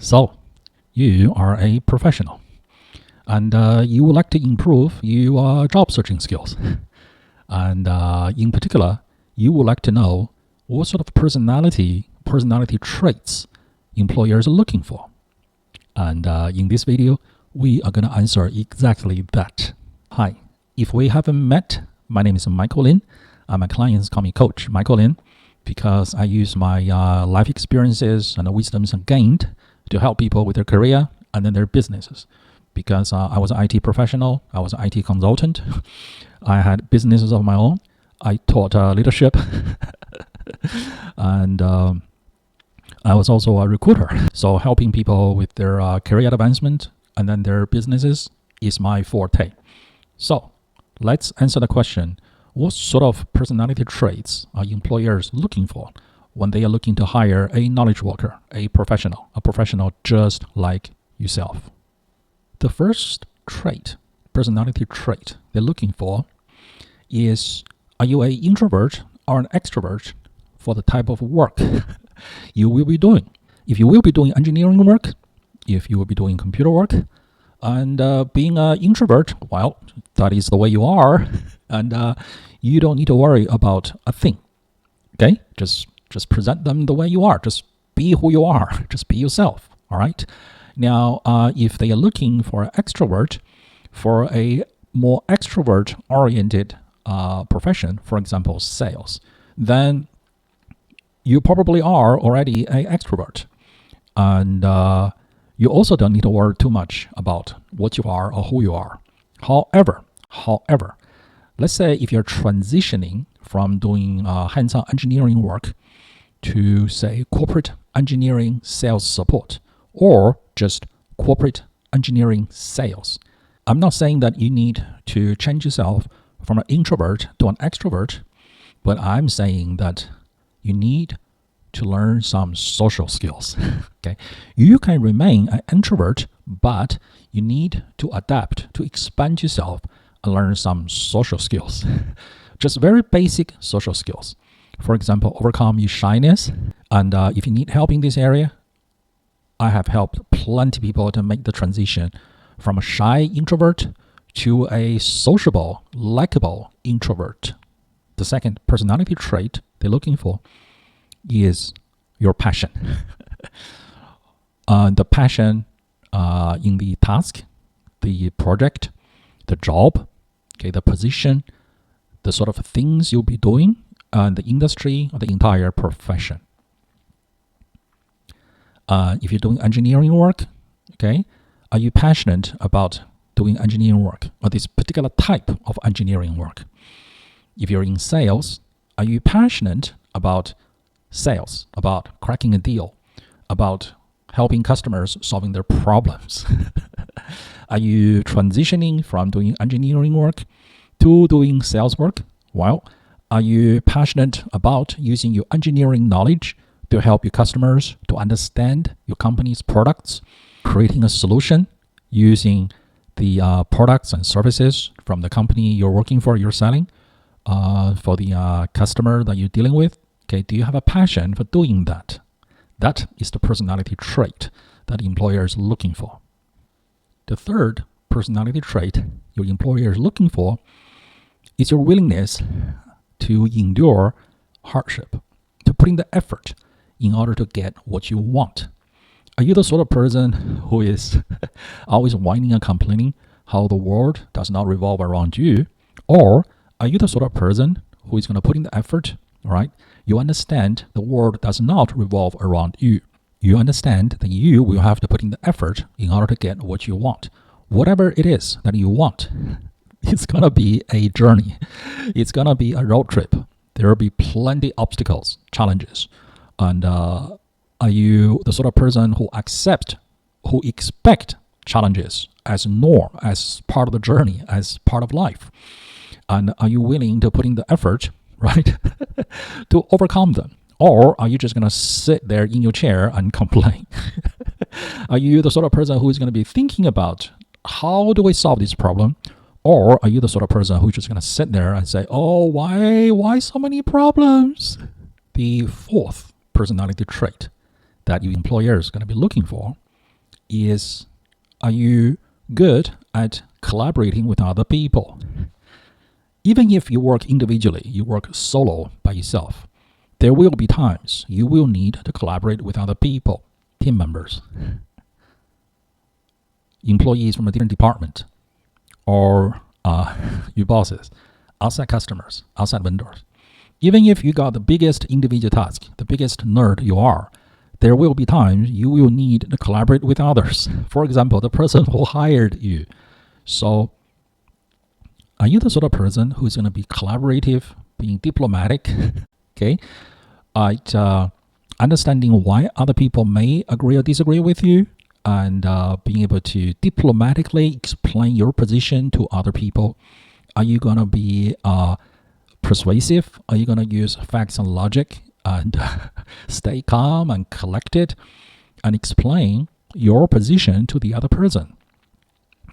So, you are a professional and you would like to improve your job searching skills. And in particular, you would like to know what sort of personality traits employers are looking for. And in this video, we are going to answer exactly that. Hi, if we haven't met, my name is Michael Lin. My clients call me Coach Michael Lin because I use my life experiences and the wisdoms gained to help people with their career and then their businesses. Because I was an IT professional, I was an IT consultant, I had businesses of my own, I taught leadership, and I was also a recruiter. So helping people with their career advancement and then their businesses is my forte. So let's answer the question, what sort of personality traits are employers looking for when they are looking to hire a knowledge worker, a professional just like yourself? The first personality trait they're looking for is, are you an introvert or an extrovert for the type of work you will be doing? If you will be doing engineering work, if you will be doing computer work, and being an introvert, well, that is the way you are, and you don't need to worry about a thing. Okay? Just present them the way you are. Just be who you are. Just be yourself. All right? Now, if they are looking for an extrovert, for a more extrovert-oriented profession, for example, sales, then you probably are already an extrovert. And you also don't need to worry too much about what you are or who you are. However, let's say if you're transitioning from doing hands-on engineering work to, say, corporate engineering sales support, or just corporate engineering sales. I'm not saying that you need to change yourself from an introvert to an extrovert, but I'm saying that you need to learn some social skills. Okay, you can remain an introvert, but you need to adapt, to expand yourself and learn some social skills. Just very basic social skills. For example, overcome your shyness. And if you need help in this area, I have helped plenty of people to make the transition from a shy introvert to a sociable, likable introvert. The second personality trait they're looking for is your passion. The passion in the task, the project, the job, okay, the position, the sort of things you'll be doing, and the industry or the entire profession. If you're doing engineering work, okay, are you passionate about doing engineering work or this particular type of engineering work? If you're in sales, are you passionate about sales, about cracking a deal, about helping customers solving their problems? Are you transitioning from doing engineering work to doing sales work? Well, are you passionate about using your engineering knowledge to help your customers to understand your company's products, creating a solution using the products and services from the company you're working for, you're selling, for the customer that you're dealing with? Okay, do you have a passion for doing that? That is the personality trait that employer is looking for. The third personality trait your employer is looking for is your willingness to endure hardship, to put in the effort in order to get what you want. Are you the sort of person who is always whining and complaining how the world does not revolve around you? Or are you the sort of person who is going to put in the effort, all right? You understand the world does not revolve around you. You understand that you will have to put in the effort in order to get what you want. Whatever it is that you want, it's going to be a journey. It's going to be a road trip. There will be plenty of obstacles, challenges. And are you the sort of person who expect challenges as norm, as part of the journey, as part of life? And are you willing to put in the effort, right, to overcome them? Or are you just going to sit there in your chair and complain? Are you the sort of person who is going to be thinking about how do we solve this problem? Or are you the sort of person who's just going to sit there and say, oh, why so many problems? The fourth personality trait that your employer is going to be looking for is, are you good at collaborating with other people? Even if you work individually, you work solo by yourself, there will be times you will need to collaborate with other people, team members, employees from a different department, or your bosses, outside customers, outside vendors. Even if you got the biggest individual task, the biggest nerd you are, there will be times you will need to collaborate with others. For example, the person who hired you. So, are you the sort of person who's going to be collaborative, being diplomatic, okay? Understanding why other people may agree or disagree with you, and being able to diplomatically explain your position to other people? Are you going to be persuasive? Are you going to use facts and logic and stay calm and collected and explain your position to the other person?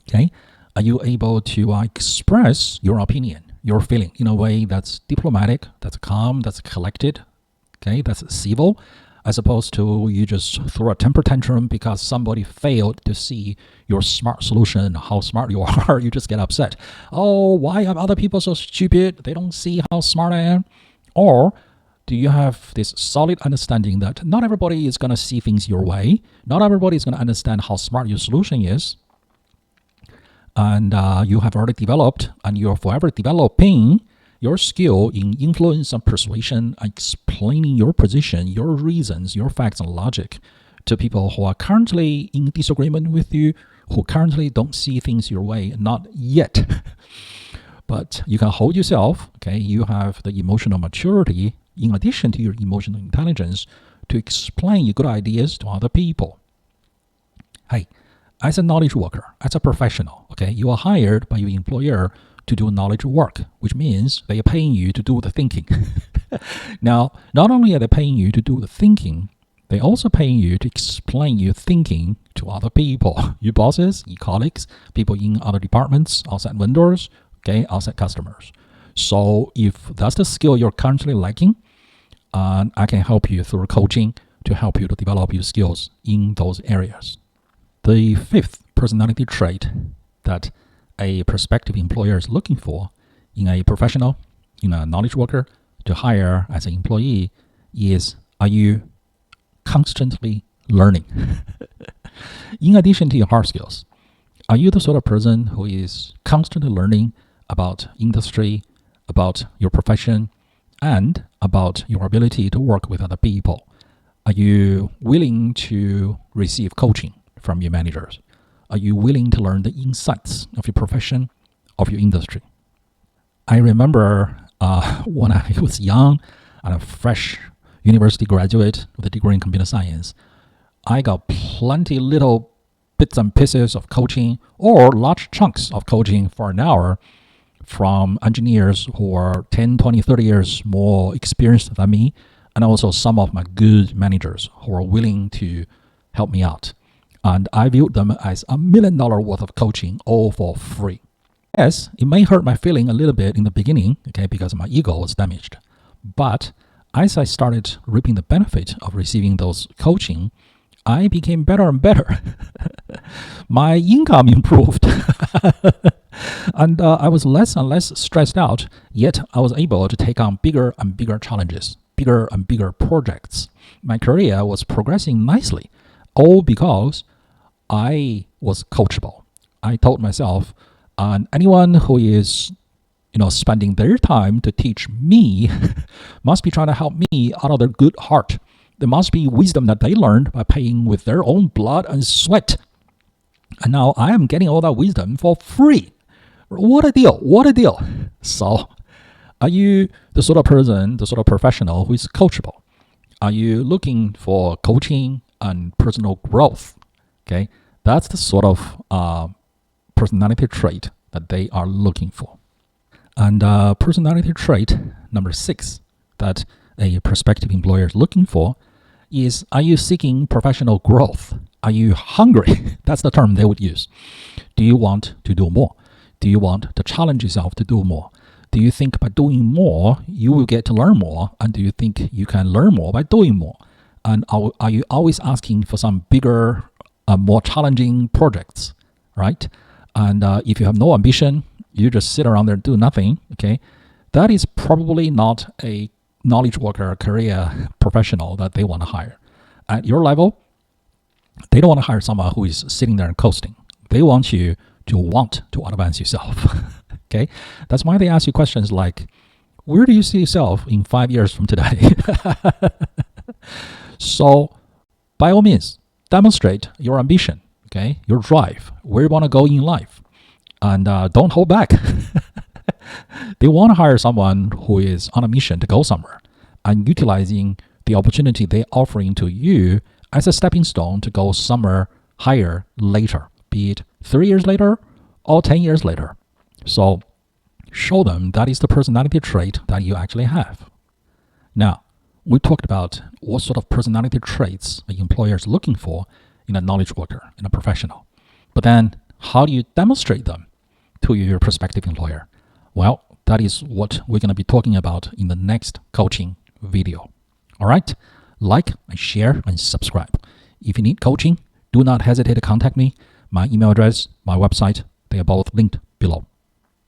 Okay? Are you able to express your opinion, your feeling in a way that's diplomatic, that's calm, that's collected, okay, that's civil, as opposed to you just throw a temper tantrum because somebody failed to see your smart solution, how smart you are, you just get upset. Oh, why are other people so stupid? They don't see how smart I am? Or do you have this solid understanding that not everybody is going to see things your way, not everybody is going to understand how smart your solution is, and you have already developed and you're forever developing your skill in influence and persuasion, explaining your position, your reasons, your facts and logic to people who are currently in disagreement with you, who currently don't see things your way, not yet. But you can hold yourself, okay? You have the emotional maturity in addition to your emotional intelligence to explain your good ideas to other people. Hey, as a knowledge worker, as a professional, okay, you are hired by your employer to do knowledge work, which means they are paying you to do the thinking. Now, not only are they paying you to do the thinking, they're also paying you to explain your thinking to other people, your bosses, your colleagues, people in other departments, outside vendors, okay, outside customers. So if that's the skill you're currently lacking, I can help you through coaching to help you to develop your skills in those areas. The fifth personality trait that a prospective employer is looking for in a professional, in a knowledge worker to hire as an employee is, are you constantly learning? In addition to your hard skills, are you the sort of person who is constantly learning about industry, about your profession, and about your ability to work with other people? Are you willing to receive coaching from your managers? Are you willing to learn the insights of your profession, of your industry? I remember when I was young and a fresh university graduate with a degree in computer science, I got plenty little bits and pieces of coaching or large chunks of coaching for an hour from engineers who are 10, 20, 30 years more experienced than me, and also some of my good managers who are willing to help me out. And I viewed them as $1 million worth of coaching, all for free. Yes, it may hurt my feeling a little bit in the beginning, okay, because my ego was damaged. But as I started reaping the benefit of receiving those coaching, I became better and better. My income improved. And I was less and less stressed out, yet I was able to take on bigger and bigger challenges, bigger and bigger projects. My career was progressing nicely, all because I was coachable. I told myself, anyone who is spending their time to teach me must be trying to help me out of their good heart. There must be wisdom that they learned by paying with their own blood and sweat. And now I am getting all that wisdom for free. What a deal. What a deal. So, are you the sort of person, the sort of professional who is coachable? Are you looking for coaching and personal growth? Okay, that's the sort of personality trait that they are looking for. And personality trait number 6 that a prospective employer is looking for is, are you seeking professional growth? Are you hungry? That's the term they would use. Do you want to do more? Do you want to challenge yourself to do more? Do you think by doing more, you will get to learn more? And do you think you can learn more by doing more? And are you always asking for some bigger more challenging projects, right? And if you have no ambition, you just sit around there and do nothing, okay? That is probably not a knowledge worker, career professional that they want to hire. At your level, they don't want to hire someone who is sitting there and coasting. They want you to want to advance yourself, okay? That's why they ask you questions like, where do you see yourself in 5 years from today? So by all means, demonstrate your ambition, okay? Your drive, where you want to go in life. And don't hold back. They want to hire someone who is on a mission to go somewhere and utilizing the opportunity they're offering to you as a stepping stone to go somewhere higher later, be it 3 years later or 10 years later. So show them that is the personality trait that you actually have. Now, we talked about what sort of personality traits the employer is looking for in a knowledge worker, in a professional. But then how do you demonstrate them to your prospective employer? Well, that is what we're going to be talking about in the next coaching video. All right? Like and share and subscribe. If you need coaching, do not hesitate to contact me. My email address, my website, they are both linked below.